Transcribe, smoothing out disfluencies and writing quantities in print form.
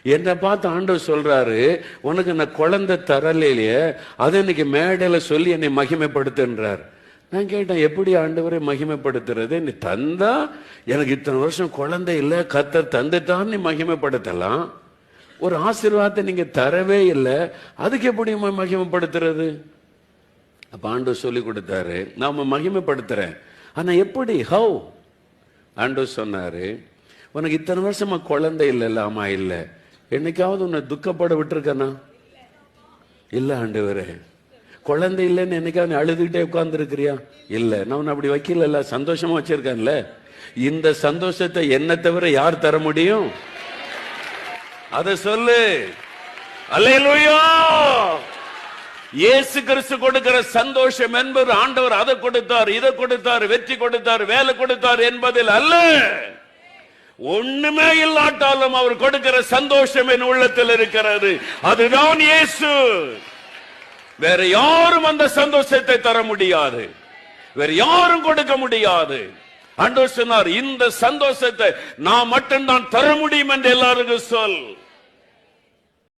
என்னை பார்த்து ஆண்டவர் சொல்றாரு, உனக்கு நான் குழந்தை தரலையே, அதை இன்னைக்கு மேடையில சொல்லி என்னை மகிமைப்படுத்துன்றார். நான் கேட்டேன், எப்படி ஆண்டவரை மகிமைப்படுத்துறது? நீ தந்தா எனக்கு இத்தனை வருஷம் குழந்தை இல்லை, கர்த்தர் தந்துட்டான்னு நீ மகிமைப்படுத்தலாம். ஒரு ஆசீர்வாதத்தை நீங்க தரவே இல்லை, அதுக்கு எப்படி மகிமைப்படுத்துறது? அப்ப ஆண்டவர் சொல்லி கொடுத்தாரு, நாம மகிமைப்படுத்துறேன், ஆனா எப்படி, ஹவு? ஆண்டவர் சொன்னாரு, உனக்கு இத்தனை வருஷமா குழந்தை இல்லைல்ல? ஆமா இல்லை. என்னைக்காவது உன்னை துக்கப்பட விட்டுருக்கனா? இல்ல ஆண்டவரே. குழந்தை இல்லைன்னு என்னைக்காவது அழுதுகிட்டே உட்கார்ந்து இருக்கிறியா? இல்ல. நான் அப்படி வைக்கல, சந்தோஷமா வச்சிருக்கேன்ல. இந்த சந்தோஷத்தை என்ன தவிர யார் தர முடியும்? அத சொல்லு. அல்லேலூயா. இயேசு கிறிஸ்து கொடுக்கிற சந்தோஷம் என்பது ஆண்டவர் அதை கொடுத்தார், இதை கொடுத்தார், வெற்றி கொடுத்தார், வேலை கொடுத்தார் என்பதில் அல்ல. ஒண்ணுமே இல்லாட்டாலும் அவர் கொடுக்கிற சந்தோஷம் என் உள்ளத்தில் இருக்கிறது. அதுதான் இயேசு. வேற யாரும் அந்த சந்தோஷத்தை தர முடியாது, வேற யாரும் கொடுக்க முடியாது. ஆண்டவர் சொன்னார், இந்த சந்தோஷத்தை நான் மட்டும்தான் தர முடியும் என்று எல்லாருக்கும் சொல்.